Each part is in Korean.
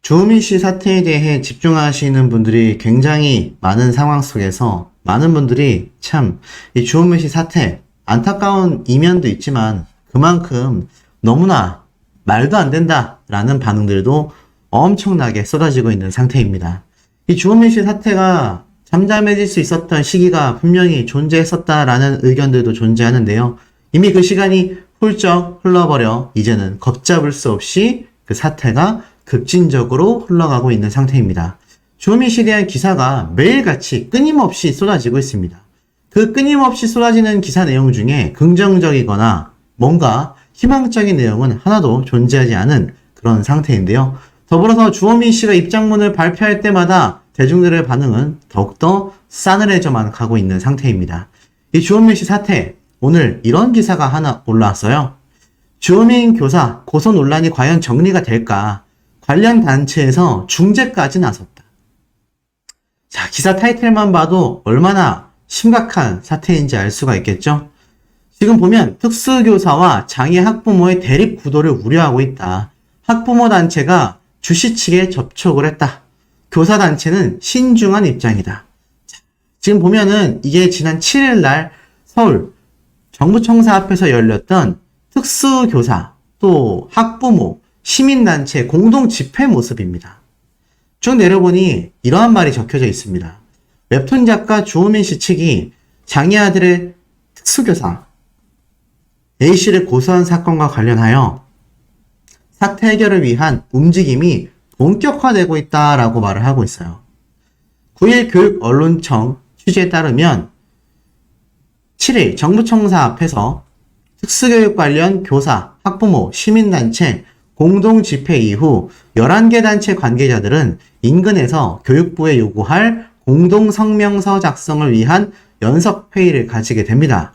주호민 씨 사태에 대해 집중하시는 분들이 굉장히 많은 상황 속에서 많은 분들이 참 이 주호민 씨 사태 안타까운 이면도 있지만 그만큼 너무나 말도 안 된다라는 반응들도 엄청나게 쏟아지고 있는 상태입니다. 이 주호민 씨 사태가 잠잠해질 수 있었던 시기가 분명히 존재했었다라는 의견들도 존재하는데요. 이미 그 시간이 훌쩍 흘러버려 이제는 걷잡을 수 없이 그 사태가 급진적으로 흘러가고 있는 상태입니다. 주호민 씨에 대한 기사가 매일같이 끊임없이 쏟아지고 있습니다. 그 끊임없이 쏟아지는 기사 내용 중에 긍정적이거나 뭔가 희망적인 내용은 하나도 존재하지 않은 그런 상태인데요. 더불어서 주호민 씨가 입장문을 발표할 때마다 대중들의 반응은 더욱더 싸늘해져만 가고 있는 상태입니다. 이 주호민 씨 사태, 오늘 이런 기사가 하나 올라왔어요. 주호민 교사 고소 논란이 과연 정리가 될까? 관련 단체에서 중재까지 나섰다. 자, 기사 타이틀만 봐도 얼마나 심각한 사태인지 알 수가 있겠죠? 지금 보면 특수교사와 장애 학부모의 대립 구도를 우려하고 있다. 학부모 단체가 주시 측에 접촉을 했다. 교사 단체는 신중한 입장이다. 자, 지금 보면은 이게 지난 7일 날 서울 정부청사 앞에서 열렸던 특수교사 또 학부모 시민단체 공동 집회 모습입니다. 쭉 내려보니 이러한 말이 적혀져 있습니다. 웹툰 작가 주호민 씨 측이 장애 아들의 특수교사 A씨를 고소한 사건과 관련하여 사태 해결을 위한 움직임이 본격화되고 있다라고 말을 하고 있어요. 9일 교육언론청 취재에 따르면 7일 정부청사 앞에서 특수교육 관련 교사, 학부모, 시민단체 공동 집회 이후 11개 단체 관계자들은 인근에서 교육부에 요구할 공동 성명서 작성을 위한 연석회의를 가지게 됩니다.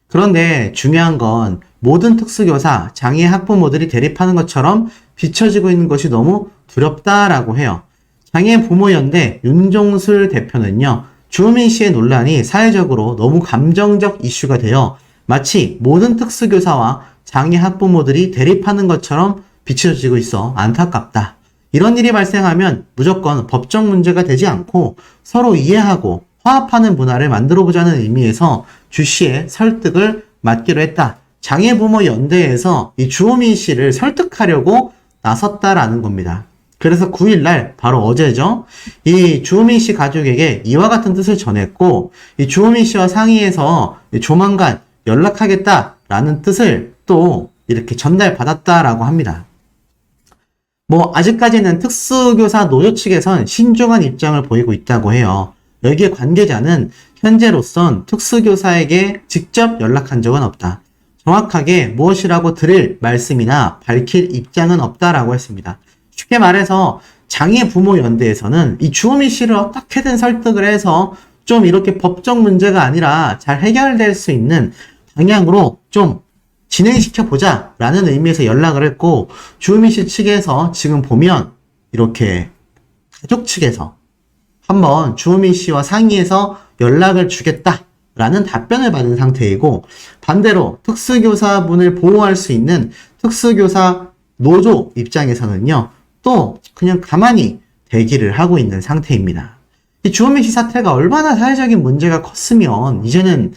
그런데 중요한 건 모든 특수교사, 장애 학부모들이 대립하는 것처럼 비춰지고 있는 것이 너무 두렵다라고 해요. 장애부모연대 윤종술 대표는요, 주호민 씨의 논란이 사회적으로 너무 감정적 이슈가 되어 마치 모든 특수교사와 장애 학부모들이 대립하는 것처럼 비춰지고 있어 안타깝다. 이런 일이 발생하면 무조건 법적 문제가 되지 않고 서로 이해하고 화합하는 문화를 만들어보자는 의미에서 주 씨의 설득을 맡기로 했다. 장애부모연대에서 이 주호민 씨를 설득하려고 나섰다라는 겁니다. 그래서 9일날 바로 어제죠. 이 주호민 씨 가족에게 이와 같은 뜻을 전했고 이 주호민 씨와 상의해서 조만간 연락하겠다라는 뜻을 또 이렇게 전달받았다라고 합니다. 아직까지는 특수교사 노조 측에선 신중한 입장을 보이고 있다고 해요. 여기에 관계자는 현재로선 특수교사에게 직접 연락한 적은 없다. 정확하게 무엇이라고 드릴 말씀이나 밝힐 입장은 없다라고 했습니다. 쉽게 말해서 장애부모연대에서는 이 주호민 씨를 어떻게든 설득을 해서 좀 이렇게 법적 문제가 아니라 잘 해결될 수 있는 방향으로 좀 진행시켜보자 라는 의미에서 연락을 했고, 주호민 씨 측에서 지금 보면 이렇게 가족 측에서 한번 주호민 씨와 상의해서 연락을 주겠다 라는 답변을 받은 상태이고, 반대로 특수교사분을 보호할 수 있는 특수교사 노조 입장에서는요, 또 그냥 가만히 대기를 하고 있는 상태입니다. 이 주호민 씨 사태가 얼마나 사회적인 문제가 컸으면 이제는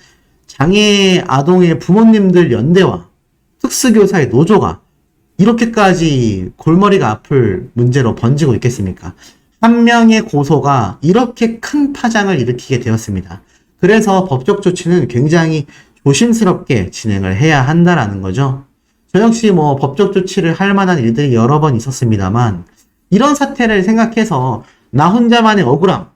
장애 아동의 부모님들 연대와 특수교사의 노조가 이렇게까지 골머리가 아플 문제로 번지고 있겠습니까? 한 명의 고소가 이렇게 큰 파장을 일으키게 되었습니다. 그래서 법적 조치는 굉장히 조심스럽게 진행을 해야 한다라는 거죠. 저 역시 법적 조치를 할 만한 일들이 여러 번 있었습니다만, 이런 사태를 생각해서 나 혼자만의 억울함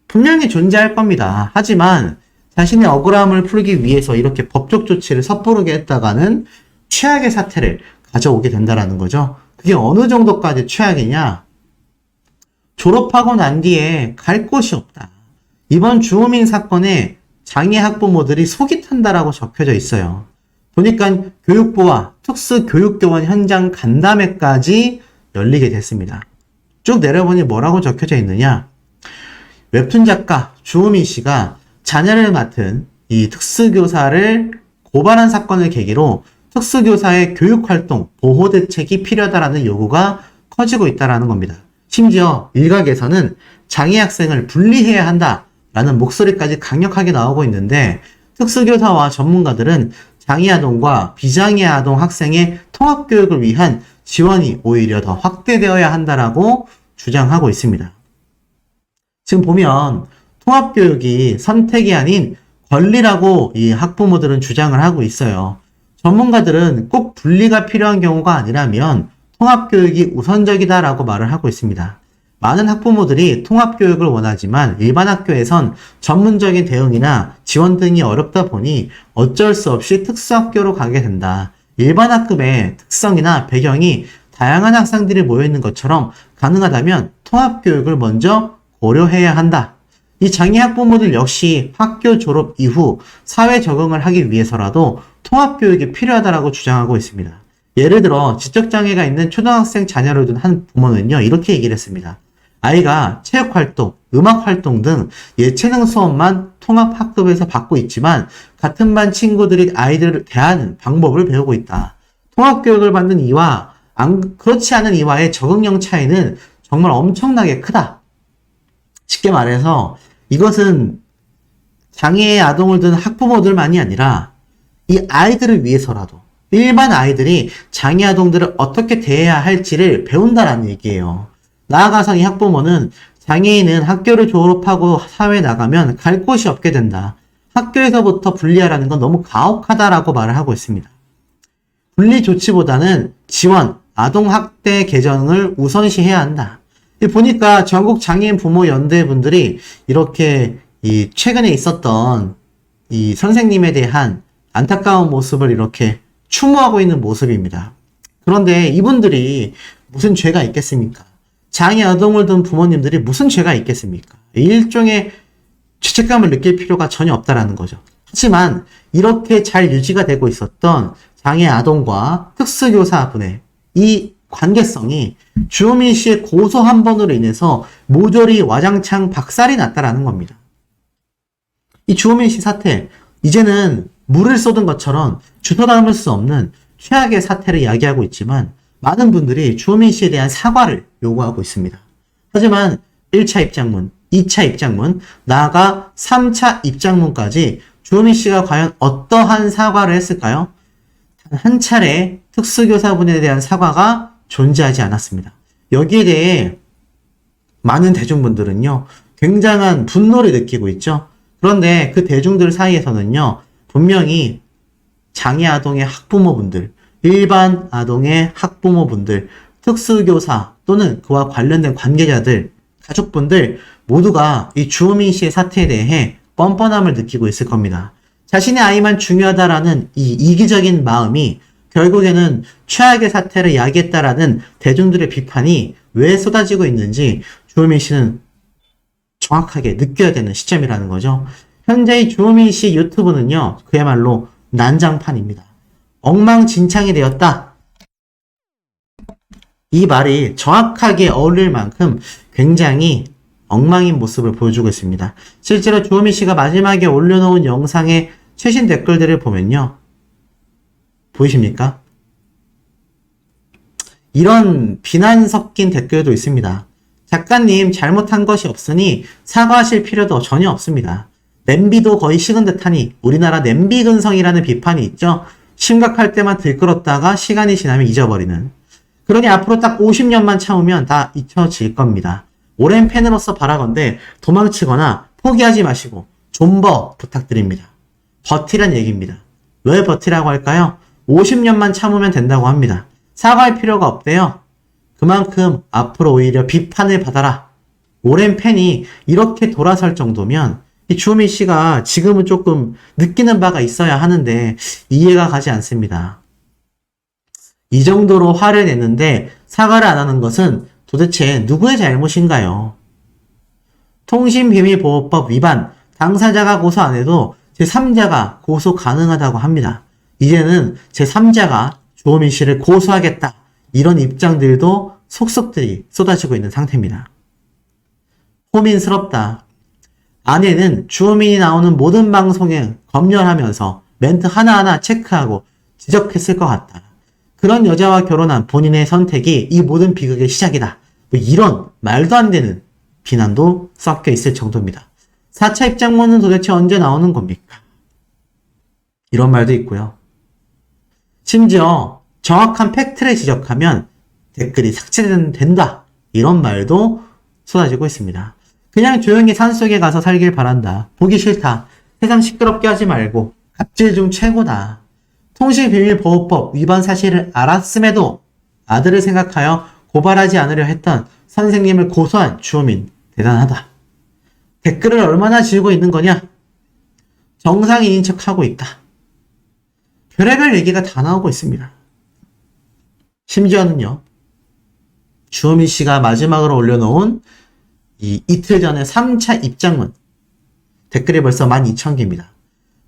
분명히 존재할 겁니다. 하지만 자신의 억울함을 풀기 위해서 이렇게 법적 조치를 섣부르게 했다가는 최악의 사태를 가져오게 된다라는 거죠. 그게 어느 정도까지 최악이냐? 졸업하고 난 뒤에 갈 곳이 없다. 이번 주호민 사건에 장애 학부모들이 속이 탄다라고 적혀져 있어요. 보니까 교육부와 특수교육교원 현장 간담회까지 열리게 됐습니다. 쭉 내려보니 뭐라고 적혀져 있느냐? 웹툰 작가 주호민 씨가 자녀를 맡은 이 특수교사를 고발한 사건을 계기로 특수교사의 교육활동 보호대책이 필요하다라는 요구가 커지고 있다는 겁니다. 심지어 일각에서는 장애 학생을 분리해야 한다라는 목소리까지 강력하게 나오고 있는데 특수교사와 전문가들은 장애 아동과 비장애 아동 학생의 통합교육을 위한 지원이 오히려 더 확대되어야 한다라고 주장하고 있습니다. 지금 보면 통합교육이 선택이 아닌 권리라고 이 학부모들은 주장을 하고 있어요. 전문가들은 꼭 분리가 필요한 경우가 아니라면 통합교육이 우선적이다라고 말을 하고 있습니다. 많은 학부모들이 통합교육을 원하지만 일반 학교에선 전문적인 대응이나 지원 등이 어렵다 보니 어쩔 수 없이 특수학교로 가게 된다. 일반 학급의 특성이나 배경이 다양한 학생들이 모여있는 것처럼 가능하다면 통합교육을 먼저 고려해야 한다. 이 장애 학부모들 역시 학교 졸업 이후 사회 적응을 하기 위해서라도 통합교육이 필요하다고 주장하고 있습니다. 예를 들어 지적장애가 있는 초등학생 자녀를 둔 한 부모는요, 이렇게 얘기를 했습니다. 아이가 체육활동, 음악활동 등 예체능 수업만 통합학급에서 받고 있지만 같은 반 친구들이 아이들을 대하는 방법을 배우고 있다. 통합교육을 받는 이와 그렇지 않은 이와의 적응력 차이는 정말 엄청나게 크다. 쉽게 말해서 이것은 장애의 아동을 둔 학부모들만이 아니라 이 아이들을 위해서라도 일반 아이들이 장애 아동들을 어떻게 대해야 할지를 배운다라는 얘기예요. 나아가서 이 학부모는 장애인은 학교를 졸업하고 사회에 나가면 갈 곳이 없게 된다. 학교에서부터 분리하라는 건 너무 가혹하다라고 말을 하고 있습니다. 분리 조치보다는 지원, 아동학대 개정을 우선시해야 한다. 보니까 전국 장애인 부모 연대분들이 이렇게 최근에 있었던 이 선생님에 대한 안타까운 모습을 이렇게 추모하고 있는 모습입니다. 그런데 이분들이 무슨 죄가 있겠습니까? 장애 아동을 둔 부모님들이 무슨 죄가 있겠습니까? 일종의 죄책감을 느낄 필요가 전혀 없다라는 거죠. 하지만 이렇게 잘 유지가 되고 있었던 장애 아동과 특수교사분의 이 관계성이 주호민 씨의 고소 한 번으로 인해서 모조리 와장창 박살이 났다라는 겁니다. 이 주호민 씨 사태, 이제는 물을 쏟은 것처럼 주워 담을 수 없는 최악의 사태를 이야기하고 있지만 많은 분들이 주호민 씨에 대한 사과를 요구하고 있습니다. 하지만 1차 입장문, 2차 입장문, 나아가 3차 입장문까지 주호민 씨가 과연 어떠한 사과를 했을까요? 단 한 차례 특수교사분에 대한 사과가 존재하지 않았습니다. 여기에 대해 많은 대중분들은요, 굉장한 분노를 느끼고 있죠. 그런데 그 대중들 사이에서는요, 분명히 장애 아동의 학부모분들, 일반 아동의 학부모분들, 특수교사 또는 그와 관련된 관계자들, 가족분들 모두가 이 주호민 씨의 사태에 대해 뻔뻔함을 느끼고 있을 겁니다. 자신의 아이만 중요하다라는 이 이기적인 마음이 결국에는 최악의 사태를 야기했다라는 대중들의 비판이 왜 쏟아지고 있는지 주호민 씨는 정확하게 느껴야 되는 시점이라는 거죠. 현재 이 주호민 씨 유튜브는요, 그야말로 난장판입니다. 엉망진창이 되었다. 이 말이 정확하게 어울릴 만큼 굉장히 엉망인 모습을 보여주고 있습니다. 실제로 주호민 씨가 마지막에 올려놓은 영상의 최신 댓글들을 보면요, 보이십니까? 이런 비난 섞인 댓글도 있습니다. 작가님 잘못한 것이 없으니 사과하실 필요도 전혀 없습니다. 냄비도 거의 식은 듯하니 우리나라 냄비 근성이라는 비판이 있죠. 심각할 때만 들끓었다가 시간이 지나면 잊어버리는. 그러니 앞으로 딱 50년만 참으면 다 잊혀질 겁니다. 오랜 팬으로서 바라건대 도망치거나 포기하지 마시고 존버 부탁드립니다. 버티란 얘기입니다. 왜 버티라고 할까요? 50년만 참으면 된다고 합니다. 사과할 필요가 없대요. 그만큼 앞으로 오히려 비판을 받아라. 오랜 팬이 이렇게 돌아설 정도면 이 주호민 씨가 지금은 조금 느끼는 바가 있어야 하는데 이해가 가지 않습니다. 이 정도로 화를 냈는데 사과를 안 하는 것은 도대체 누구의 잘못인가요? 통신비밀보호법 위반, 당사자가 고소 안 해도 제3자가 고소 가능하다고 합니다. 이제는 제3자가 주호민 씨를 고소하겠다, 이런 입장들도 속속들이 쏟아지고 있는 상태입니다. 호민스럽다. 아내는 주호민이 나오는 모든 방송에 검열하면서 멘트 하나하나 체크하고 지적했을 것 같다. 그런 여자와 결혼한 본인의 선택이 이 모든 비극의 시작이다. 뭐 이런 말도 안 되는 비난도 섞여 있을 정도입니다. 4차 입장문은 도대체 언제 나오는 겁니까? 이런 말도 있고요. 심지어 정확한 팩트를 지적하면 댓글이 삭제된다. 이런 말도 쏟아지고 있습니다. 그냥 조용히 산속에 가서 살길 바란다. 보기 싫다. 세상 시끄럽게 하지 말고 갑질 중 최고다. 통신비밀보호법 위반 사실을 알았음에도 아들을 생각하여 고발하지 않으려 했던 선생님을 고소한 주호민 대단하다. 댓글을 얼마나 지우고 있는 거냐? 정상인인 척하고 있다. 별의별 얘기가 다 나오고 있습니다. 심지어는요. 주호민 씨가 마지막으로 올려놓은 이틀 전에 3차 입장문 댓글이 벌써 12,000개입니다.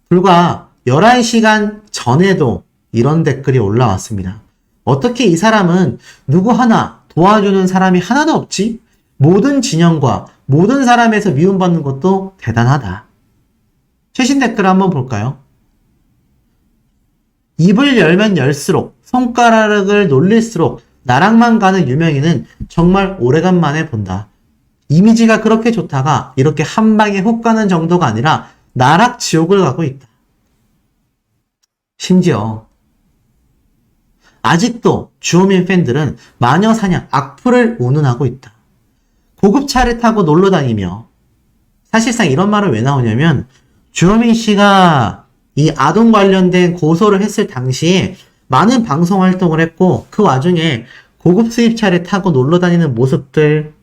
불과 11시간 전에도 이런 댓글이 올라왔습니다. 어떻게 이 사람은 누구 하나 도와주는 사람이 하나도 없지? 모든 진영과 모든 사람에서 미움받는 것도 대단하다. 최신 댓글 한번 볼까요? 입을 열면 열수록 손가락을 놀릴수록 나락만 가는 유명인은 정말 오래간만에 본다. 이미지가 그렇게 좋다가 이렇게 한 방에 훅 가는 정도가 아니라 나락 지옥을 가고 있다. 심지어 아직도 주호민 팬들은 마녀사냥 악플을 운운하고 있다. 고급차를 타고 놀러 다니며 사실상 이런 말은 왜 나오냐면 주호민 씨가 이 아동 관련된 고소를 했을 당시에 많은 방송 활동을 했고 그 와중에 고급 수입차를 타고 놀러 다니는 모습들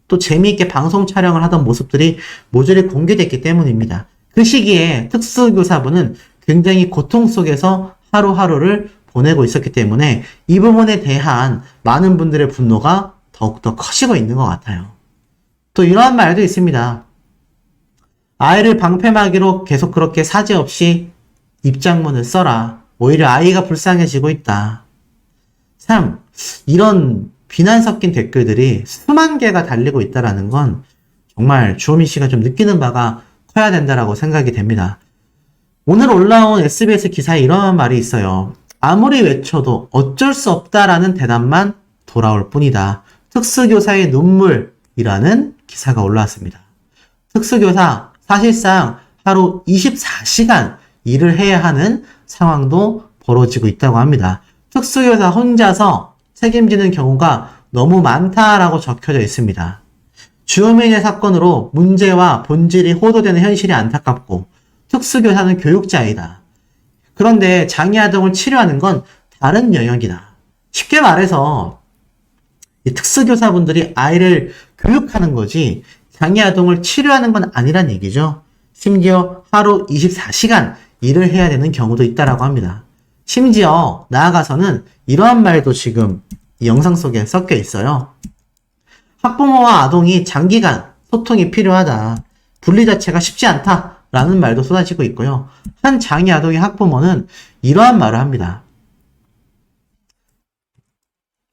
또 재미있게 방송 촬영을 하던 모습들이 모조리 공개됐기 때문입니다. 그 시기에 특수교사부는 굉장히 고통 속에서 하루하루를 보내고 있었기 때문에 이 부분에 대한 많은 분들의 분노가 더욱더 커지고 있는 것 같아요. 또 이러한 말도 있습니다. 아이를 방패막이로 계속 그렇게 사죄 없이 입장문을 써라. 오히려 아이가 불쌍해지고 있다. 참 이런 비난 섞인 댓글들이 수만 개가 달리고 있다는 건 정말 주호민 씨가 좀 느끼는 바가 커야 된다라고 생각이 됩니다. 오늘 올라온 SBS 기사에 이런 말이 있어요. 아무리 외쳐도 어쩔 수 없다라는 대답만 돌아올 뿐이다. 특수교사의 눈물이라는 기사가 올라왔습니다. 특수교사 사실상 하루 24시간 일을 해야 하는 상황도 벌어지고 있다고 합니다. 특수교사 혼자서 책임지는 경우가 너무 많다라고 적혀져 있습니다. 주호민의 사건으로 문제와 본질이 호도되는 현실이 안타깝고 특수교사는 교육자이다. 그런데 장애아동을 치료하는 건 다른 영역이다. 쉽게 말해서 이 특수교사분들이 아이를 교육하는 거지 장애아동을 치료하는 건 아니란 얘기죠. 심지어 하루 24시간 일을 해야 되는 경우도 있다라고 합니다. 심지어 나아가서는 이러한 말도 지금 이 영상 속에 섞여 있어요. 학부모와 아동이 장기간 소통이 필요하다. 분리 자체가 쉽지 않다라는 말도 쏟아지고 있고요. 한 장애 아동의 학부모는 이러한 말을 합니다.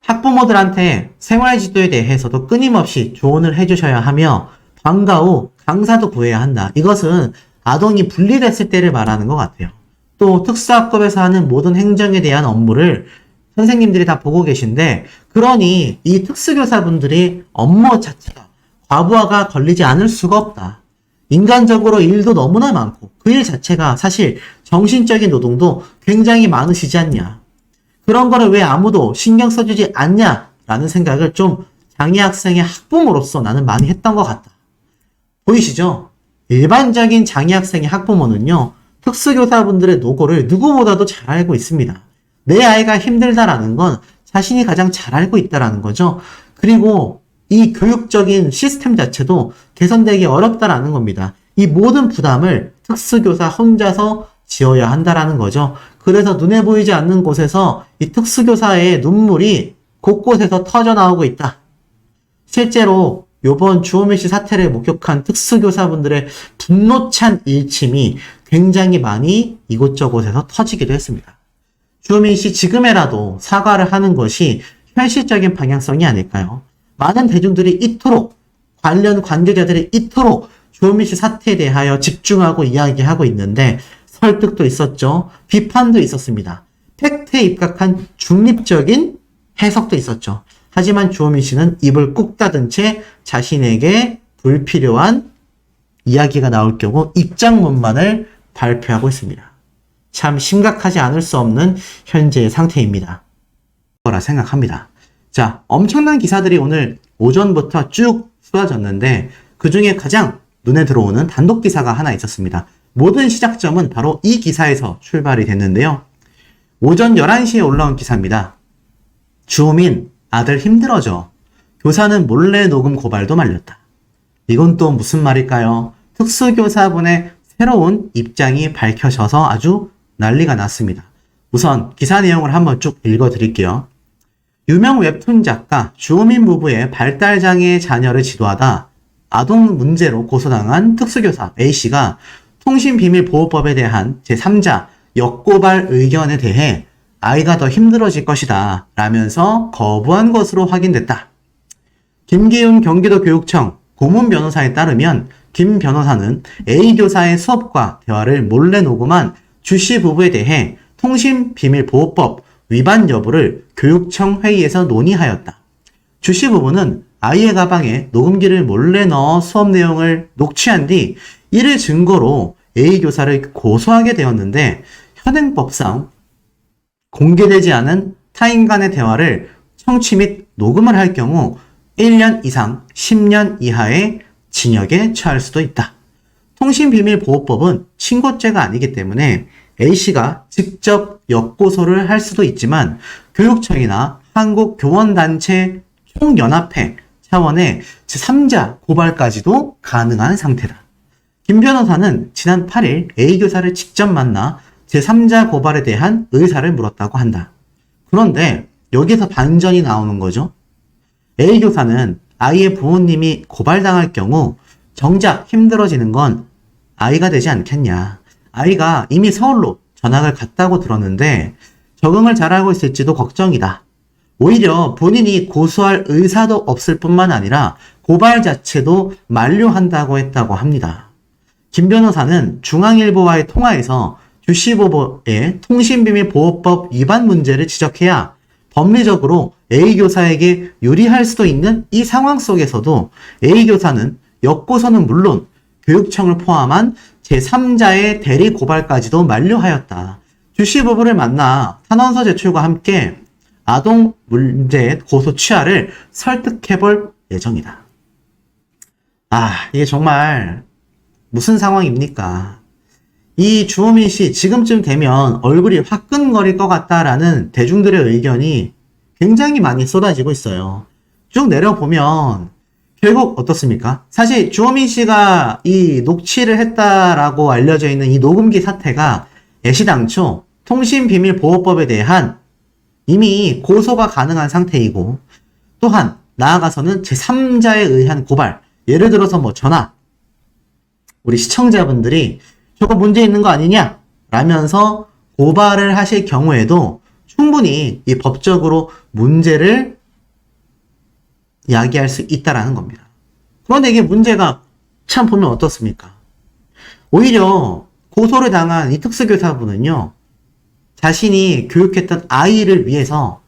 학부모들한테 생활지도에 대해서도 끊임없이 조언을 해주셔야 하며 방과 후 강사도 구해야 한다. 이것은 아동이 분리됐을 때를 말하는 것 같아요. 또 특수학급에서 하는 모든 행정에 대한 업무를 선생님들이 다 보고 계신데 그러니 이 특수교사분들이 업무 자체가 과부하가 걸리지 않을 수가 없다. 인간적으로 일도 너무나 많고 그 일 자체가 사실 정신적인 노동도 굉장히 많으시지 않냐. 그런 거를 왜 아무도 신경 써주지 않냐라는 생각을 좀 장애 학생의 학부모로서 나는 많이 했던 것 같다. 보이시죠? 일반적인 장애 학생의 학부모는요. 특수교사분들의 노고를 누구보다도 잘 알고 있습니다. 내 아이가 힘들다라는 건 자신이 가장 잘 알고 있다라는 거죠. 그리고 이 교육적인 시스템 자체도 개선되기 어렵다라는 겁니다. 이 모든 부담을 특수교사 혼자서 지어야 한다라는 거죠. 그래서 눈에 보이지 않는 곳에서 이 특수교사의 눈물이 곳곳에서 터져나오고 있다. 실제로 요번 주호민 씨 사태를 목격한 특수교사분들의 분노찬 일침이 굉장히 많이 이곳저곳에서 터지기도 했습니다. 주호민 씨 지금이라도 사과를 하는 것이 현실적인 방향성이 아닐까요? 많은 대중들이 이토록 관련 관계자들이 이토록 주호민 씨 사태에 대하여 집중하고 이야기하고 있는데 설득도 있었죠. 비판도 있었습니다. 팩트에 입각한 중립적인 해석도 있었죠. 하지만 주호민 씨는 입을 꾹 닫은 채 자신에게 불필요한 이야기가 나올 경우 입장문만을 발표하고 있습니다. 참 심각하지 않을 수 없는 현재의 상태입니다. 거라 생각합니다. 자, 엄청난 기사들이 오늘 오전부터 쭉 쏟아졌는데 그 중에 가장 눈에 들어오는 단독 기사가 하나 있었습니다. 모든 시작점은 바로 이 기사에서 출발이 됐는데요. 오전 11시에 올라온 기사입니다. 주호민, 아들 힘들어져. 교사는 몰래 녹음 고발도 말렸다. 이건 또 무슨 말일까요? 특수교사분의 새로운 입장이 밝혀져서 아주 난리가 났습니다. 우선 기사 내용을 한번 쭉 읽어드릴게요. 유명 웹툰 작가 주호민 부부의 발달장애 자녀를 지도하다 아동 문제로 고소당한 특수교사 A씨가 통신비밀보호법에 대한 제3자 역고발 의견에 대해 아이가 더 힘들어질 것이다 라면서 거부한 것으로 확인됐다. 김기훈 경기도교육청 고문 변호사에 따르면 김 변호사는 A 교사의 수업과 대화를 몰래 녹음한 주씨 부부에 대해 통신비밀보호법 위반 여부를 교육청 회의에서 논의하였다. 주씨 부부는 아이의 가방에 녹음기를 몰래 넣어 수업 내용을 녹취한 뒤 이를 증거로 A 교사를 고소하게 되었는데 현행법상 공개되지 않은 타인 간의 대화를 청취 및 녹음을 할 경우 1년 이상 10년 이하의 징역에 처할 수도 있다. 통신비밀보호법은 친고죄가 아니기 때문에 A씨가 직접 역고소를 할 수도 있지만 교육청이나 한국교원단체 총연합회 차원의 제3자 고발까지도 가능한 상태다. 김 변호사는 지난 8일 A 교사를 직접 만나 제3자 고발에 대한 의사를 물었다고 한다. 그런데 여기서 반전이 나오는 거죠. A 교사는 아이의 부모님이 고발당할 경우 정작 힘들어지는 건 아이가 되지 않겠냐. 아이가 이미 서울로 전학을 갔다고 들었는데 적응을 잘하고 있을지도 걱정이다. 오히려 본인이 고소할 의사도 없을 뿐만 아니라 고발 자체도 만료한다고 했다고 합니다. 김 변호사는 중앙일보와의 통화에서 주씨 부부의 통신비밀보호법 위반 문제를 지적해야 법리적으로 A 교사에게 유리할 수도 있는 이 상황 속에서도 A 교사는 역고소는 물론 교육청을 포함한 제3자의 대리 고발까지도 만료하였다. 주씨 부부를 만나 탄원서 제출과 함께 아동 문제 고소 취하를 설득해볼 예정이다. 이게 정말 무슨 상황입니까? 이 주호민 씨 지금쯤 되면 얼굴이 화끈거릴 것 같다라는 대중들의 의견이 굉장히 많이 쏟아지고 있어요. 쭉 내려보면 결국 어떻습니까? 사실 주호민 씨가 이 녹취를 했다라고 알려져 있는 이 녹음기 사태가 애시당초 통신비밀보호법에 대한 이미 고소가 가능한 상태이고 또한 나아가서는 제3자에 의한 고발, 예를 들어서 뭐 전화, 우리 시청자분들이 저거 문제 있는 거 아니냐? 라면서 고발을 하실 경우에도 충분히 이 법적으로 문제를 야기할 수 있다라는 겁니다. 그런데 이게 문제가 참 보면 어떻습니까? 오히려 고소를 당한 이 특수교사분은요, 자신이 교육했던 아이를 위해서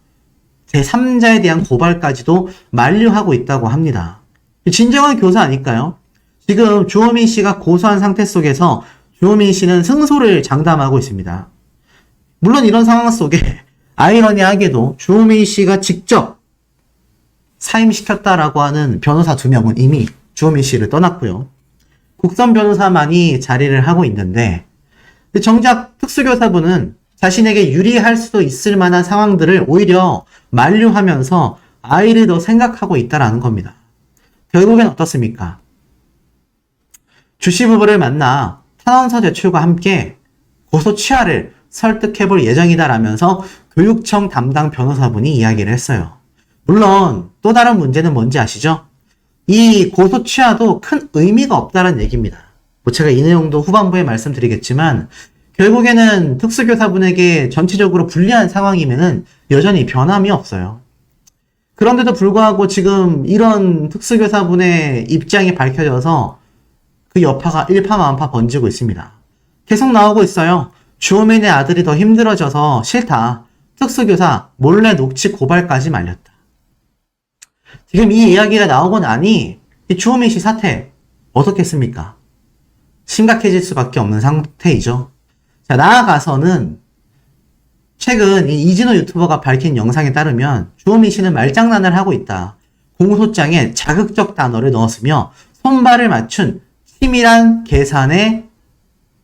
제3자에 대한 고발까지도 만료하고 있다고 합니다. 진정한 교사 아닐까요? 지금 주호민 씨가 고소한 상태 속에서 주호민 씨는 승소를 장담하고 있습니다. 물론 이런 상황 속에 아이러니하게도 주호민 씨가 직접 사임시켰다라고 하는 변호사 2명은 이미 주호민 씨를 떠났고요. 국선 변호사만이 자리를 하고 있는데 정작 특수교사분은 자신에게 유리할 수도 있을 만한 상황들을 오히려 만류하면서 아이를 더 생각하고 있다라는 겁니다. 결국엔 어떻습니까? 주씨 부부를 만나 탄원서 제출과 함께 고소 취하를 설득해볼 예정이다라면서 교육청 담당 변호사분이 이야기를 했어요. 물론 또 다른 문제는 뭔지 아시죠? 이 고소 취하도 큰 의미가 없다는 얘기입니다. 제가 이 내용도 후반부에 말씀드리겠지만 결국에는 특수교사분에게 전체적으로 불리한 상황이면은 여전히 변함이 없어요. 그런데도 불구하고 지금 이런 특수교사분의 입장이 밝혀져서 그 여파가 일파만파 번지고 있습니다. 계속 나오고 있어요. 주호민의 아들이 더 힘들어져서 싫다. 특수교사 몰래 녹취 고발까지 말렸다. 지금 이 이야기가 나오고 나니 이 주호민 씨 사태 어떻겠습니까? 심각해질 수밖에 없는 상태이죠. 자, 나아가서는 최근 이 이진호 유튜버가 밝힌 영상에 따르면 주호민 씨는 말장난을 하고 있다. 공소장에 자극적 단어를 넣었으며 손발을 맞춘 치밀한 계산의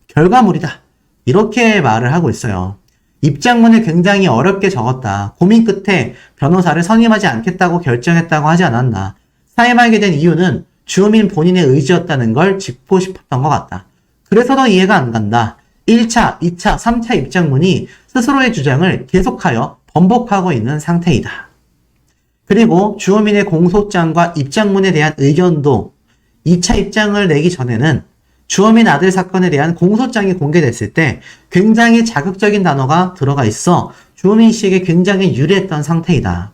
결과물이다. 이렇게 말을 하고 있어요. 입장문을 굉장히 어렵게 적었다. 고민 끝에 변호사를 선임하지 않겠다고 결정했다고 하지 않았나. 사임하게 된 이유는 주호민 본인의 의지였다는 걸 짚고 싶었던 것 같다. 그래서 더 이해가 안 간다. 1차, 2차, 3차 입장문이 스스로의 주장을 계속하여 번복하고 있는 상태이다. 그리고 주호민의 공소장과 입장문에 대한 의견도 2차 입장을 내기 전에는 주호민 아들 사건에 대한 공소장이 공개됐을 때 굉장히 자극적인 단어가 들어가 있어 주호민 씨에게 굉장히 유리했던 상태이다.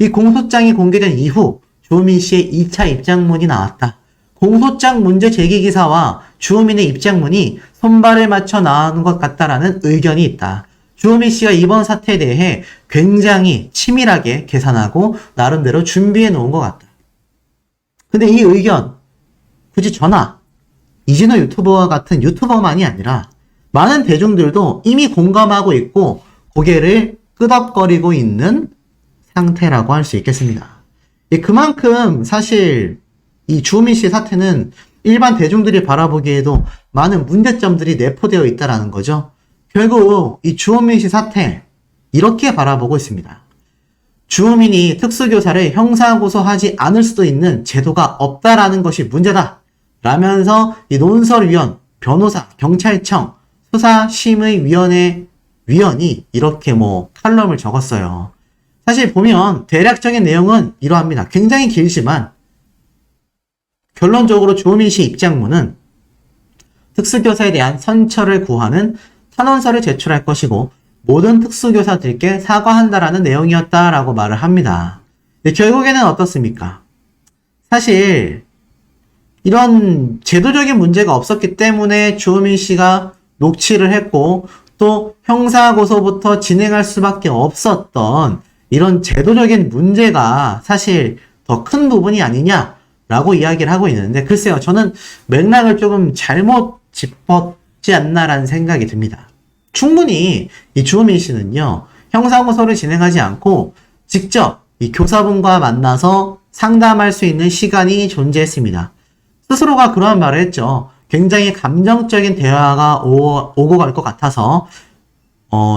이 공소장이 공개된 이후 주호민 씨의 2차 입장문이 나왔다. 공소장 문제 제기 기사와 주호민의 입장문이 손발을 맞춰 나온 것 같다라는 의견이 있다. 주호민 씨가 이번 사태에 대해 굉장히 치밀하게 계산하고 나름대로 준비해 놓은 것 같다. 근데 이 의견 굳이 저나 이진호 유튜버와 같은 유튜버만이 아니라 많은 대중들도 이미 공감하고 있고 고개를 끄덕거리고 있는 상태라고 할 수 있겠습니다. 그만큼 사실 이 주호민 씨의 사태는 일반 대중들이 바라보기에도 많은 문제점들이 내포되어 있다는 거죠. 결국 이 주호민 씨 사태 이렇게 바라보고 있습니다. 주호민이 특수교사를 형사고소하지 않을 수도 있는 제도가 없다라는 것이 문제다. 라면서 이 논설위원, 변호사, 경찰청, 수사심의위원회 위원이 이렇게 칼럼을 적었어요. 사실 보면 대략적인 내용은 이러합니다. 굉장히 길지만 결론적으로 주호민 씨 입장문은 특수교사에 대한 선처를 구하는 탄원서를 제출할 것이고 모든 특수교사들께 사과한다라는 내용이었다라고 말을 합니다. 근데 결국에는 어떻습니까? 사실 이런 제도적인 문제가 없었기 때문에 주호민 씨가 녹취를 했고 또 형사고소부터 진행할 수밖에 없었던 이런 제도적인 문제가 사실 더 큰 부분이 아니냐라고 이야기를 하고 있는데 글쎄요. 저는 맥락을 조금 잘못 짚었지 않나라는 생각이 듭니다. 충분히 이 주호민 씨는요. 형사고소를 진행하지 않고 직접 이 교사분과 만나서 상담할 수 있는 시간이 존재했습니다. 스스로가 그러한 말을 했죠. 굉장히 감정적인 대화가 오고 갈 것 같아서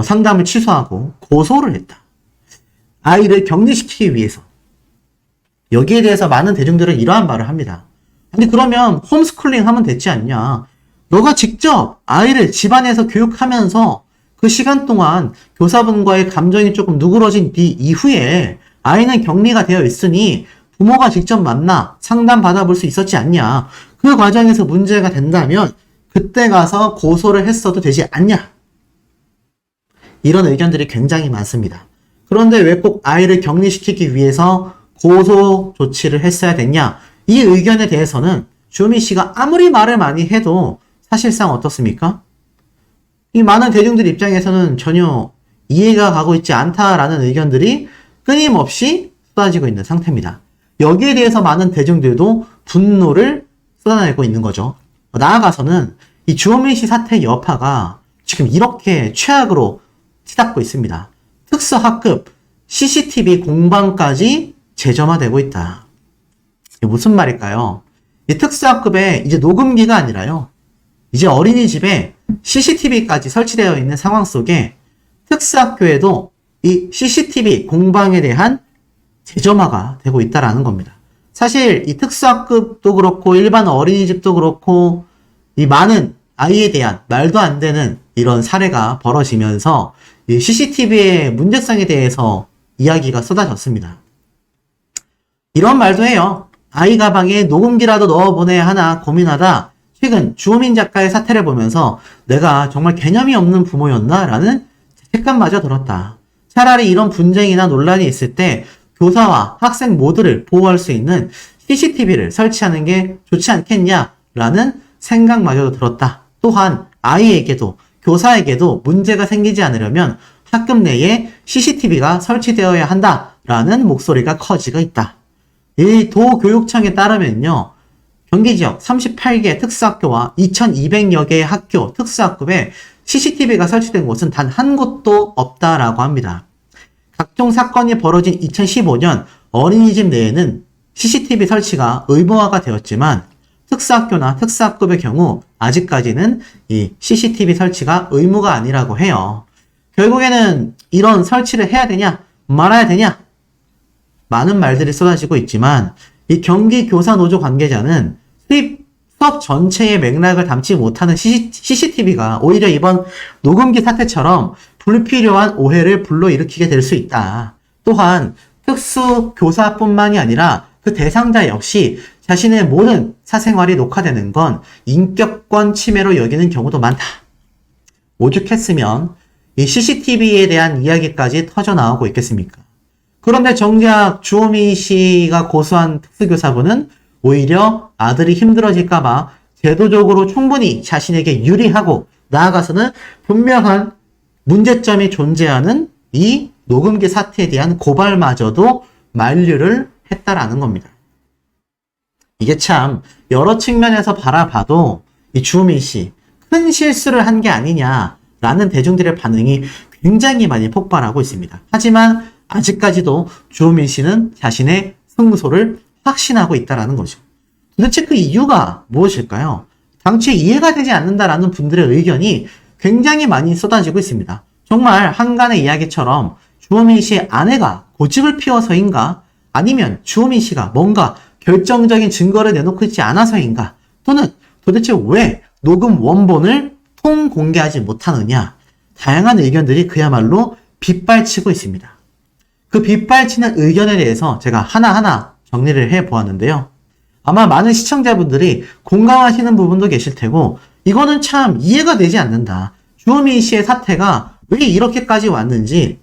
상담을 취소하고 고소를 했다. 아이를 격리시키기 위해서. 여기에 대해서 많은 대중들은 이러한 말을 합니다. 아니 그러면 홈스쿨링 하면 됐지 않냐. 너가 직접 아이를 집안에서 교육하면서 그 시간 동안 교사분과의 감정이 조금 누그러진 뒤 이후에 아이는 격리가 되어 있으니 부모가 직접 만나 상담 받아볼 수 있었지 않냐. 그 과정에서 문제가 된다면 그때 가서 고소를 했어도 되지 않냐. 이런 의견들이 굉장히 많습니다. 그런데 왜 꼭 아이를 격리시키기 위해서 고소 조치를 했어야 됐냐. 이 의견에 대해서는 주호민 씨가 아무리 말을 많이 해도 사실상 어떻습니까? 이 많은 대중들 입장에서는 전혀 이해가 가고 있지 않다라는 의견들이 끊임없이 쏟아지고 있는 상태입니다. 여기에 대해서 많은 대중들도 분노를 쏟아내고 있는 거죠. 나아가서는 이 주호민 씨 사태 여파가 지금 이렇게 최악으로 치닫고 있습니다. 특수학급 CCTV 공방까지 재점화되고 있다. 이게 무슨 말일까요? 이 특수학급에 이제 녹음기가 아니라요. 이제 어린이집에 CCTV까지 설치되어 있는 상황 속에 특수학교에도 이 CCTV 공방에 대한 재점화가 되고 있다라는 겁니다. 사실 이 특수학급도 그렇고 일반 어린이집도 그렇고 이 많은 아이에 대한 말도 안 되는 이런 사례가 벌어지면서 이 CCTV의 문제성에 대해서 이야기가 쏟아졌습니다. 이런 말도 해요. 아이 가방에 녹음기라도 넣어보내야 하나 고민하다 최근 주호민 작가의 사태를 보면서 내가 정말 개념이 없는 부모였나? 라는 책감마저 들었다. 차라리 이런 분쟁이나 논란이 있을 때 교사와 학생 모두를 보호할 수 있는 CCTV를 설치하는 게 좋지 않겠냐라는 생각마저도 들었다. 또한 아이에게도 교사에게도 문제가 생기지 않으려면 학급 내에 CCTV가 설치되어야 한다라는 목소리가 커지고 있다. 이 도교육청에 따르면요. 경기 지역 38개 특수학교와 2,200여 개의 학교, 특수학급에 CCTV가 설치된 곳은 단 한 곳도 없다라고 합니다. 각종 사건이 벌어진 2015년 어린이집 내에는 CCTV 설치가 의무화가 되었지만 특수학교나 특수학급의 경우 아직까지는 이 CCTV 설치가 의무가 아니라고 해요. 결국에는 이런 설치를 해야 되냐 말아야 되냐 많은 말들이 쏟아지고 있지만 이 경기교사노조 관계자는 수업 전체의 맥락을 담지 못하는 CCTV가 오히려 이번 녹음기 사태처럼 불필요한 오해를 불러일으키게 될 수 있다. 또한 특수교사뿐만이 아니라 그 대상자 역시 자신의 모든 사생활이 녹화되는 건 인격권 침해로 여기는 경우도 많다. 오죽했으면 이 CCTV에 대한 이야기까지 터져나오고 있겠습니까? 그런데 정작 주호민 씨가 고소한 특수교사분은 오히려 아들이 힘들어질까봐 제도적으로 충분히 자신에게 유리하고 나아가서는 분명한 문제점이 존재하는 이 녹음기 사태에 대한 고발마저도 만류를 했다라는 겁니다. 이게 참 여러 측면에서 바라봐도 이 주호민 씨 큰 실수를 한 게 아니냐라는 대중들의 반응이 굉장히 많이 폭발하고 있습니다. 하지만 아직까지도 주호민 씨는 자신의 승소를 확신하고 있다라는 거죠. 도대체 그 이유가 무엇일까요? 당최 이해가 되지 않는다라는 분들의 의견이 굉장히 많이 쏟아지고 있습니다. 정말 한간의 이야기처럼 주호민 씨의 아내가 고집을 피워서인가? 아니면 주호민 씨가 뭔가 결정적인 증거를 내놓고 있지 않아서인가? 또는 도대체 왜 녹음 원본을 통공개하지 못하느냐? 다양한 의견들이 그야말로 빗발치고 있습니다. 그 빗발치는 의견에 대해서 제가 하나하나 정리를 해보았는데요. 아마 많은 시청자분들이 공감하시는 부분도 계실 테고 이거는 참 이해가 되지 않는다. 주호민 씨의 사태가 왜 이렇게까지 왔는지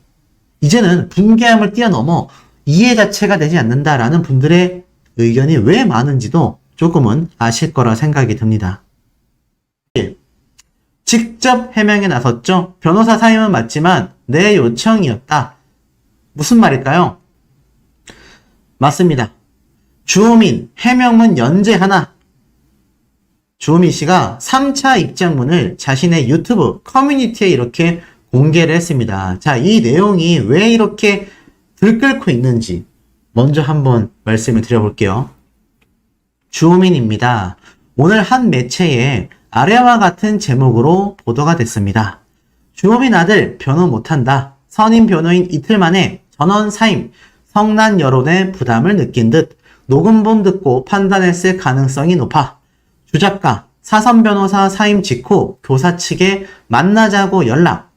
이제는 분개함을 뛰어넘어 이해 자체가 되지 않는다라는 분들의 의견이 왜 많은지도 조금은 아실 거라 생각이 듭니다. 직접 해명에 나섰죠. 변호사 사임은 맞지만 내 요청이었다. 무슨 말일까요? 맞습니다. 주호민 해명문 연재하나. 주호민 씨가 3차 입장문을 자신의 유튜브 커뮤니티에 이렇게 공개를 했습니다. 자, 이 내용이 왜 이렇게 들끓고 있는지 먼저 한번 말씀을 드려볼게요. 주호민입니다. 오늘 한 매체에 아래와 같은 제목으로 보도가 됐습니다. 주호민 아들 변호 못한다. 선임 변호인 이틀 만에 전원 사임. 성난 여론의 부담을 느낀 듯 녹음본 듣고 판단했을 가능성이 높아. 주작가 사선 변호사 사임 직후 교사 측에 만나자고 연락.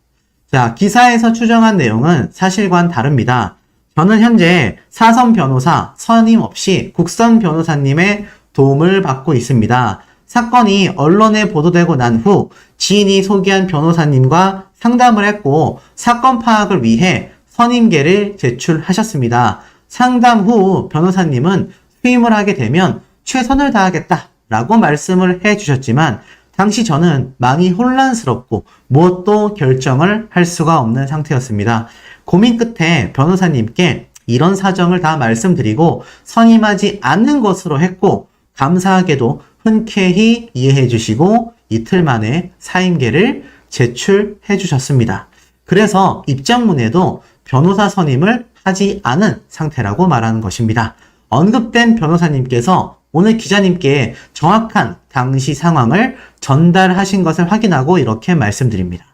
자, 기사에서 추정한 내용은 사실과는 다릅니다. 저는 현재 사선 변호사 선임 없이 국선 변호사님의 도움을 받고 있습니다. 사건이 언론에 보도되고 난 후 지인이 소개한 변호사님과 상담을 했고 사건 파악을 위해 선임계를 제출하셨습니다. 상담 후 변호사님은 수임을 하게 되면 최선을 다하겠다 라고 말씀을 해주셨지만 당시 저는 많이 혼란스럽고 무엇도 결정을 할 수가 없는 상태였습니다. 고민 끝에 변호사님께 이런 사정을 다 말씀드리고 선임하지 않는 것으로 했고 감사하게도 흔쾌히 이해해 주시고 이틀 만에 사임계를 제출해 주셨습니다. 그래서 입장문에도 변호사 선임을 하지 않은 상태라고 말하는 것입니다. 언급된 변호사님께서 오늘 기자님께 정확한 당시 상황을 전달하신 것을 확인하고 이렇게 말씀드립니다.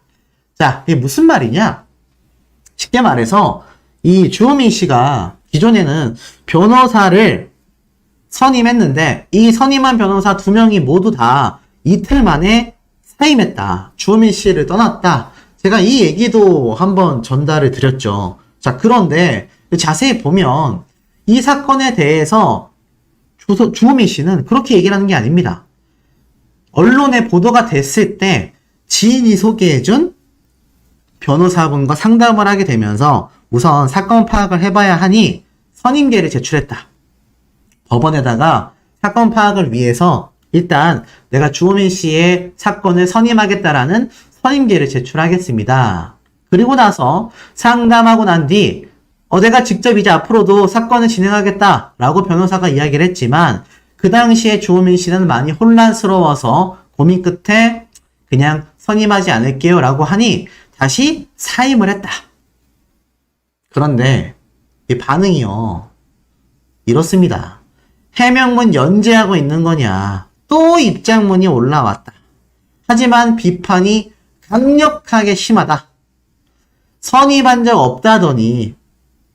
자, 이게 무슨 말이냐? 쉽게 말해서 이 주호민 씨가 기존에는 변호사를 선임했는데 이 선임한 변호사 2명이 모두 다 이틀 만에 사임했다. 주호민 씨를 떠났다. 제가 이 얘기도 한번 전달을 드렸죠. 자, 그런데 자세히 보면 이 사건에 대해서 주호민 씨는 그렇게 얘기를 하는 게 아닙니다. 언론에 보도가 됐을 때 지인이 소개해준 변호사분과 상담을 하게 되면서 우선 사건 파악을 해봐야 하니 선임계를 제출했다. 법원에다가 사건 파악을 위해서 일단 내가 주호민 씨의 사건을 선임하겠다라는 선임계를 제출하겠습니다. 그리고 나서 상담하고 난 뒤 내가 직접 이제 앞으로도 사건을 진행하겠다라고 변호사가 이야기를 했지만 그 당시에 주호민 씨는 많이 혼란스러워서 고민 끝에 그냥 선임하지 않을게요 라고 하니 다시 사임을 했다. 그런데 이 반응이요. 이렇습니다. 해명문 연재하고 있는 거냐. 또 입장문이 올라왔다. 하지만 비판이 강력하게 심하다. 선임한 적 없다더니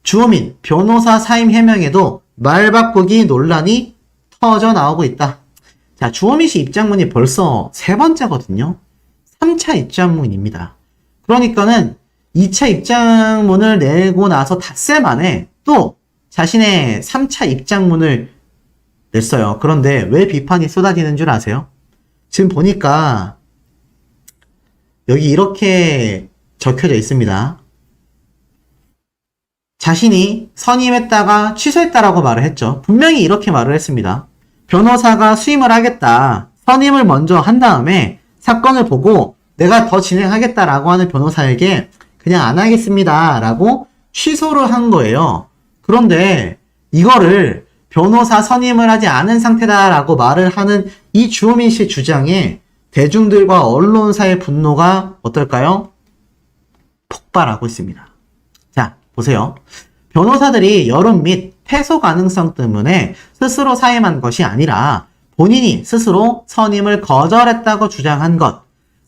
주호민 변호사 사임 해명에도 말 바꾸기 논란이 터져 나오고 있다. 자, 주호민 씨 입장문이 벌써 세 번째거든요. 3차 입장문입니다. 그러니까는 2차 입장문을 내고 나서 닷새 만에 또 자신의 3차 입장문을 냈어요. 그런데 왜 비판이 쏟아지는 줄 아세요? 지금 보니까 여기 이렇게 적혀져 있습니다. 자신이 선임했다가 취소했다라고 말을 했죠. 분명히 이렇게 말을 했습니다. 변호사가 수임을 하겠다. 선임을 먼저 한 다음에 사건을 보고 내가 더 진행하겠다라고 하는 변호사에게 그냥 안 하겠습니다 라고 취소를 한 거예요. 그런데 이거를 변호사 선임을 하지 않은 상태다라고 말을 하는 이 주호민 씨의 주장에 대중들과 언론사의 분노가 어떨까요? 폭발하고 있습니다. 자, 보세요. 변호사들이 여론 및 패소 가능성 때문에 스스로 사임한 것이 아니라 본인이 스스로 선임을 거절했다고 주장한 것.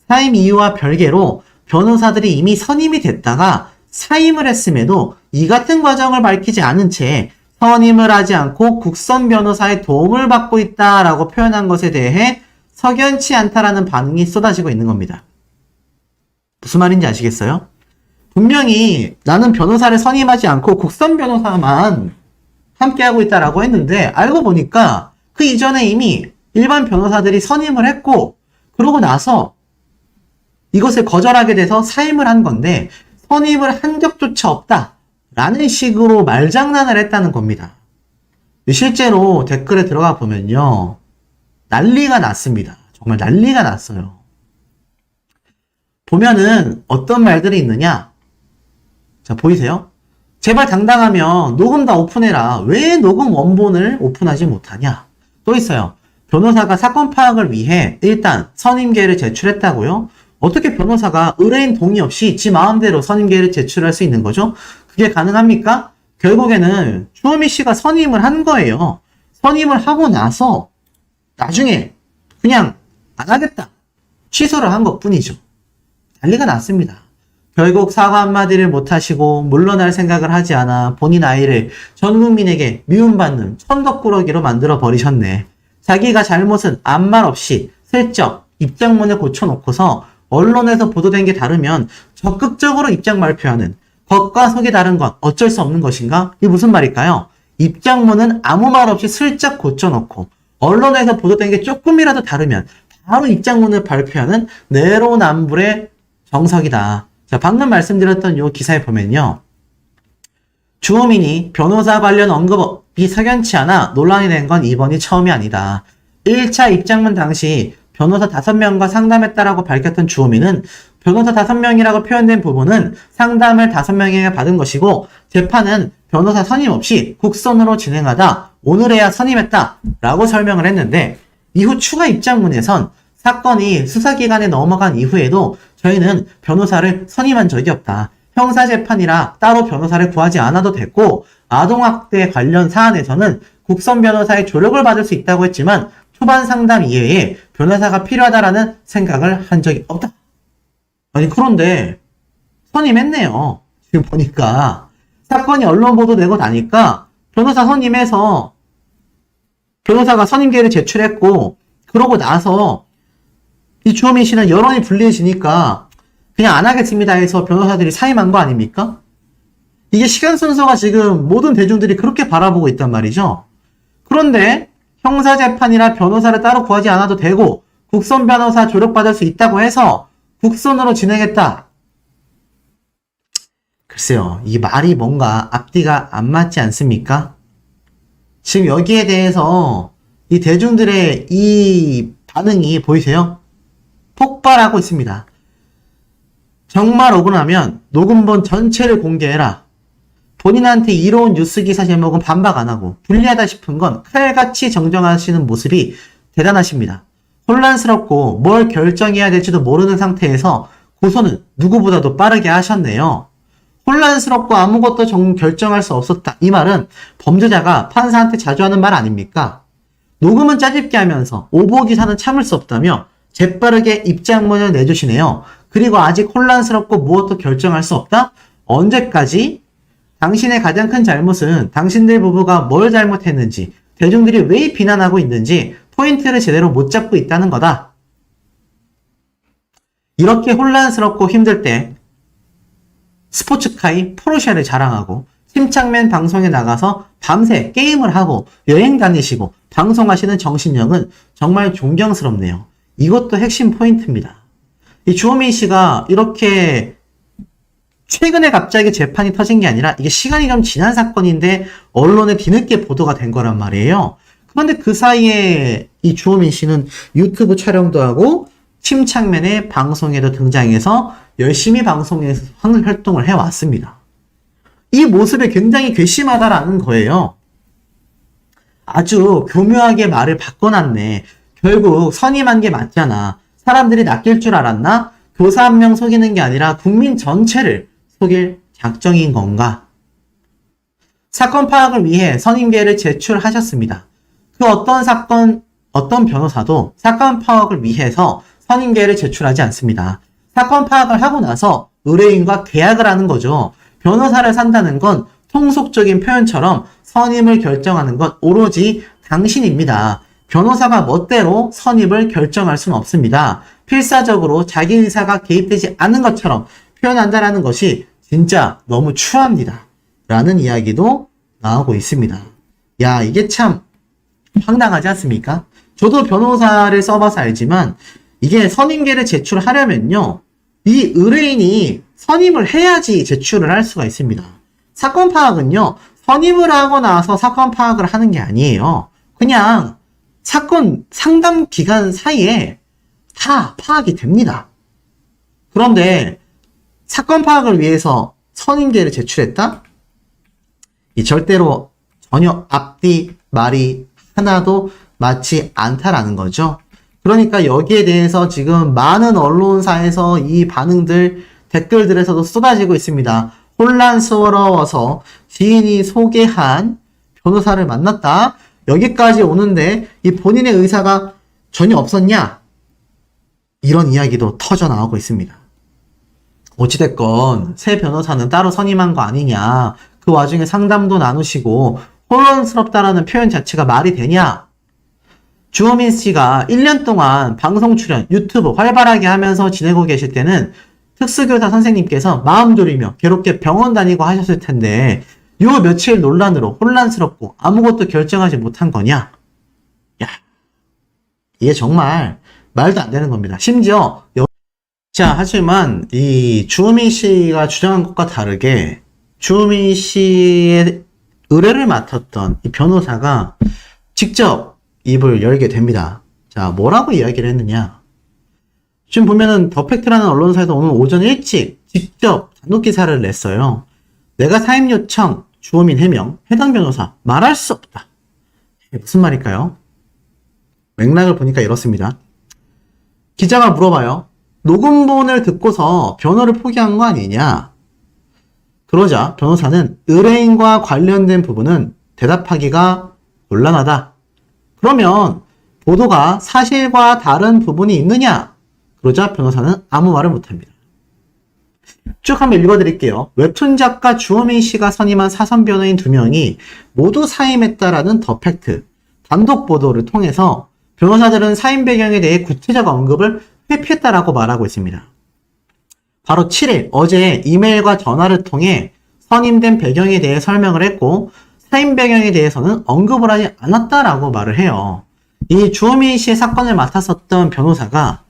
사임 이유와 별개로 변호사들이 이미 선임이 됐다가 사임을 했음에도 이 같은 과정을 밝히지 않은 채 선임을 하지 않고 국선 변호사의 도움을 받고 있다라고 표현한 것에 대해 석연치 않다라는 반응이 쏟아지고 있는 겁니다. 무슨 말인지 아시겠어요? 분명히 나는 변호사를 선임하지 않고 국선 변호사만 함께하고 있다라고 했는데 알고 보니까 그 이전에 이미 일반 변호사들이 선임을 했고 그러고 나서 이것을 거절하게 돼서 사임을 한 건데 선임을 한 적조차 없다라는 식으로 말장난을 했다는 겁니다. 실제로 댓글에 들어가 보면요. 난리가 났습니다. 정말 난리가 났어요. 보면은 어떤 말들이 있느냐. 자, 보이세요? 제발 당당하면 녹음 다 오픈해라. 왜 녹음 원본을 오픈하지 못하냐? 또 있어요. 변호사가 사건 파악을 위해 일단 선임계를 제출했다고요? 어떻게 변호사가 의뢰인 동의 없이 지 마음대로 선임계를 제출할 수 있는 거죠? 그게 가능합니까? 결국에는 주호민 씨가 선임을 한 거예요. 선임을 하고 나서 나중에 그냥 안 하겠다. 취소를 한 것뿐이죠. 난리가 났습니다. 결국 사과 한마디를 못하시고 물러날 생각을 하지 않아 본인 아이를 전 국민에게 미움받는 천덕꾸러기로 만들어버리셨네. 자기가 잘못은 아무 말 없이 슬쩍 입장문을 고쳐놓고서 언론에서 보도된 게 다르면 적극적으로 입장 발표하는 겉과 속이 다른 건 어쩔 수 없는 것인가? 이게 무슨 말일까요? 입장문은 아무 말 없이 슬쩍 고쳐놓고 언론에서 보도된 게 조금이라도 다르면 바로 입장문을 발표하는 내로남불의 정석이다. 자, 방금 말씀드렸던 이 기사에 보면요. 주호민이 변호사 관련 언급이 석연치 않아 논란이 된 건 이번이 처음이 아니다. 1차 입장문 당시 변호사 5명과 상담했다라고 밝혔던 주호민은 변호사 5명이라고 표현된 부분은 상담을 5명에게 받은 것이고 재판은 변호사 선임 없이 국선으로 진행하다 오늘에야 선임했다 라고 설명을 했는데 이후 추가 입장문에선 사건이 수사기관에 넘어간 이후에도 저희는 변호사를 선임한 적이 없다. 형사재판이라 따로 변호사를 구하지 않아도 됐고 아동학대 관련 사안에서는 국선 변호사의 조력을 받을 수 있다고 했지만 초반 상담 이외에 변호사가 필요하다라는 생각을 한 적이 없다. 아니 그런데 선임했네요. 지금 보니까 사건이 언론 보도되고 나니까 변호사 선임해서 변호사가 선임계를 제출했고 그러고 나서 이 주호민 씨는 여론이 불리해지니까 그냥 안 하겠습니다 해서 변호사들이 사임한 거 아닙니까? 이게 시간 순서가 지금 모든 대중들이 그렇게 바라보고 있단 말이죠. 그런데 형사재판이라 변호사를 따로 구하지 않아도 되고 국선 변호사 조력받을 수 있다고 해서 국선으로 진행했다. 글쎄요. 이 말이 뭔가 앞뒤가 안 맞지 않습니까? 지금 여기에 대해서 이 대중들의 이 반응이 보이세요? 폭발하고 있습니다. 정말 억울하면 녹음본 전체를 공개해라. 본인한테 이로운 뉴스 기사 제목은 반박 안 하고 불리하다 싶은 건 칼같이 정정하시는 모습이 대단하십니다. 혼란스럽고 뭘 결정해야 될지도 모르는 상태에서 고소는 누구보다도 빠르게 하셨네요. 혼란스럽고 아무것도 결정할 수 없었다. 이 말은 범죄자가 판사한테 자주 하는 말 아닙니까? 녹음은 짜집게 하면서 오보기사는 참을 수 없다며 재빠르게 입장문을 내주시네요. 그리고 아직 혼란스럽고 무엇도 결정할 수 없다? 언제까지? 당신의 가장 큰 잘못은 당신들 부부가 뭘 잘못했는지, 대중들이 왜 비난하고 있는지 포인트를 제대로 못 잡고 있다는 거다. 이렇게 혼란스럽고 힘들 때 스포츠카이 포르쉐를 자랑하고 침착맨 방송에 나가서 밤새 게임을 하고 여행 다니시고 방송하시는 정신력은 정말 존경스럽네요. 이것도 핵심 포인트입니다. 이 주호민 씨가 이렇게 최근에 갑자기 재판이 터진 게 아니라 이게 시간이 좀 지난 사건인데 언론에 뒤늦게 보도가 된 거란 말이에요. 그런데 그 사이에 이 주호민 씨는 유튜브 촬영도 하고 침착맨의 방송에도 등장해서 열심히 방송에서 활동을 해왔습니다. 이 모습이 굉장히 괘씸하다라는 거예요. 아주 교묘하게 말을 바꿔놨네. 결국 선임한 게 맞잖아. 사람들이 낚일 줄 알았나? 교사 한 명 속이는 게 아니라 국민 전체를 속일 작정인 건가? 사건 파악을 위해 선임계를 제출하셨습니다. 그 어떤 변호사도 사건 파악을 위해서 선임계를 제출하지 않습니다. 사건 파악을 하고 나서 의뢰인과 계약을 하는 거죠. 변호사를 산다는 건 통속적인 표현처럼 선임을 결정하는 건 오로지 당신입니다. 변호사가 멋대로 선임을 결정할 수는 없습니다. 필사적으로 자기 의사가 개입되지 않은 것처럼 표현한다라는 것이 진짜 너무 추합니다. 라는 이야기도 나오고 있습니다. 야, 이게 참 황당하지 않습니까? 저도 변호사를 써봐서 알지만 이게 선임계를 제출하려면요. 이 의뢰인이 선임을 해야지 제출을 할 수가 있습니다. 사건 파악은요. 선임을 하고 나서 사건 파악을 하는 게 아니에요. 그냥 사건 상담 기간 사이에 다 파악이 됩니다. 그런데 사건 파악을 위해서 선임계를 제출했다? 이 절대로 전혀 앞뒤 말이 하나도 맞지 않다라는 거죠. 그러니까 여기에 대해서 지금 많은 언론사에서 이 반응들 댓글들에서도 쏟아지고 있습니다. 혼란스러워서 지인이 소개한 변호사를 만났다. 여기까지 오는데 이 본인의 의사가 전혀 없었냐? 이런 이야기도 터져 나오고 있습니다. 어찌됐건 새 변호사는 따로 선임한 거 아니냐? 그 와중에 상담도 나누시고 혼란스럽다라는 표현 자체가 말이 되냐? 주호민 씨가 1년 동안 방송 출연, 유튜브 활발하게 하면서 지내고 계실 때는 특수교사 선생님께서 마음 졸이며 괴롭게 병원 다니고 하셨을 텐데 요 며칠 논란으로 혼란스럽고 아무것도 결정하지 못한 거냐? 야, 이게 정말 말도 안 되는 겁니다. 심지어 자, 하지만 이 주호민 씨가 주장한 것과 다르게 주호민 씨의 의뢰를 맡았던 이 변호사가 직접 입을 열게 됩니다. 자, 뭐라고 이야기를 했느냐? 지금 보면은 더팩트라는 언론사에서 오늘 오전 일찍 직접 단독 기사를 냈어요. 내가 사임 요청, 주호민 해명, 해당 변호사 말할 수 없다. 이게 무슨 말일까요? 맥락을 보니까 이렇습니다. 기자가 물어봐요. 녹음본을 듣고서 변호를 포기한 거 아니냐? 그러자 변호사는 의뢰인과 관련된 부분은 대답하기가 곤란하다. 그러면 보도가 사실과 다른 부분이 있느냐? 그러자 변호사는 아무 말을 못합니다. 쭉 한번 읽어드릴게요. 웹툰 작가 주호민 씨가 선임한 사선 변호인 2명이 모두 사임했다라는 더 팩트, 단독 보도를 통해서 변호사들은 사임 배경에 대해 구체적 언급을 회피했다라고 말하고 있습니다. 바로 7일, 어제 이메일과 전화를 통해 선임된 배경에 대해 설명을 했고 사임 배경에 대해서는 언급을 하지 않았다라고 말을 해요. 이 주호민 씨의 사건을 맡았었던 변호사가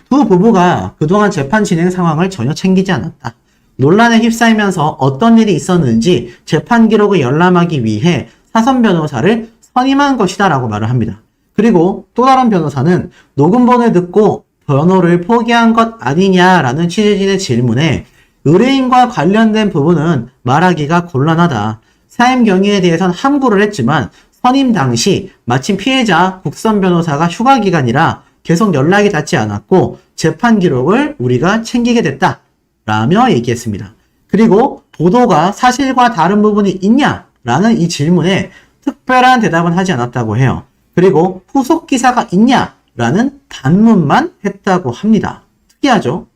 두 부부가 그동안 재판 진행 상황을 전혀 챙기지 않았다. 논란에 휩싸이면서 어떤 일이 있었는지 재판 기록을 열람하기 위해 사선 변호사를 선임한 것이다 라고 말을 합니다. 그리고 또 다른 변호사는 녹음본을 듣고 변호를 포기한 것 아니냐라는 취재진의 질문에 의뢰인과 관련된 부분은 말하기가 곤란하다. 사임 경위에 대해선 함구를 했지만 선임 당시 마침 피해자 국선 변호사가 휴가 기간이라 계속 연락이 닿지 않았고 재판 기록을 우리가 챙기게 됐다. 라며 얘기했습니다. 그리고 보도가 사실과 다른 부분이 있냐? 라는 이 질문에 특별한 대답은 하지 않았다고 해요. 그리고 후속 기사가 있냐? 라는 반문만 했다고 합니다. 특이하죠?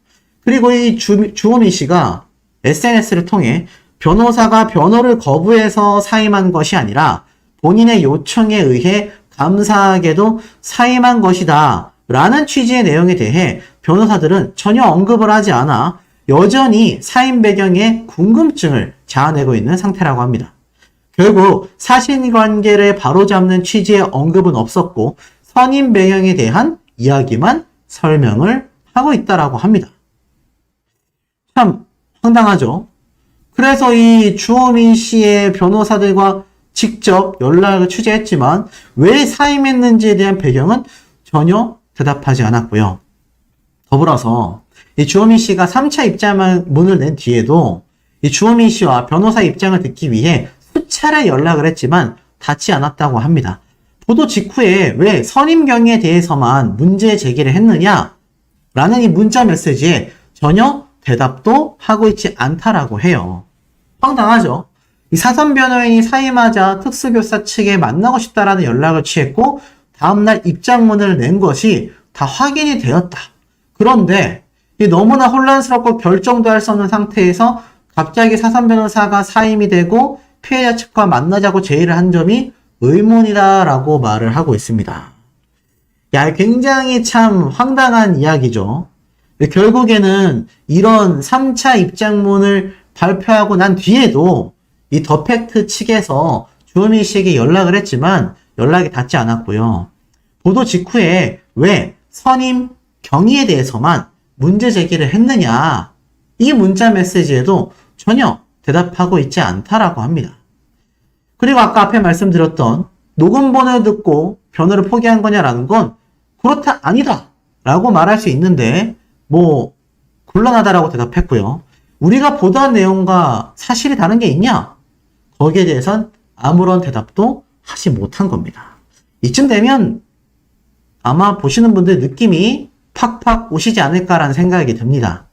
그리고 이 주호민 씨가 SNS를 통해 변호사가 변호를 거부해서 사임한 것이 아니라 본인의 요청에 의해 감사하게도 사임한 것이다 라는 취지의 내용에 대해 변호사들은 전혀 언급을 하지 않아 여전히 사임 배경에 궁금증을 자아내고 있는 상태라고 합니다. 결국 사실관계를 바로잡는 취지의 언급은 없었고 선임 배경에 대한 이야기만 설명을 하고 있다라고 합니다. 참 황당하죠? 그래서 이 주호민 씨의 변호사들과 직접 연락을 취재했지만 왜 사임했는지에 대한 배경은 전혀 대답하지 않았고요. 더불어서 이 주호민 씨가 3차 입장문을 낸 뒤에도 이 주호민 씨와 변호사 입장을 듣기 위해 수차례 연락을 했지만 닿지 않았다고 합니다. 보도 직후에 왜 선임 경위에 대해서만 문제 제기를 했느냐? 라는 이 문자 메시지에 전혀 대답도 하고 있지 않다라고 해요. 황당하죠? 이 사선 변호인이 사임하자 특수교사 측에 만나고 싶다라는 연락을 취했고 다음날 입장문을 낸 것이 다 확인이 되었다. 그런데 너무나 혼란스럽고 결정도 할 수 없는 상태에서 갑자기 사선 변호사가 사임이 되고 피해자 측과 만나자고 제의를 한 점이 의문이다라고 말을 하고 있습니다. 야, 굉장히 참 황당한 이야기죠. 결국에는 이런 3차 입장문을 발표하고 난 뒤에도 이 더 팩트 측에서 주호민 씨에게 연락을 했지만 연락이 닿지 않았고요. 보도 직후에 왜 선임 경위에 대해서만 문제 제기를 했느냐, 이 문자 메시지에도 전혀 대답하고 있지 않다라고 합니다. 그리고 아까 앞에 말씀드렸던 녹음본을 듣고 변호를 포기한 거냐라는 건 그렇다 아니다 라고 말할 수 있는데 곤란하다라고 대답했고요. 우리가 보도한 내용과 사실이 다른 게 있냐? 거기에 대해선 아무런 대답도 하지 못한 겁니다. 이쯤 되면 아마 보시는 분들 느낌이 팍팍 오시지 않을까라는 생각이 듭니다.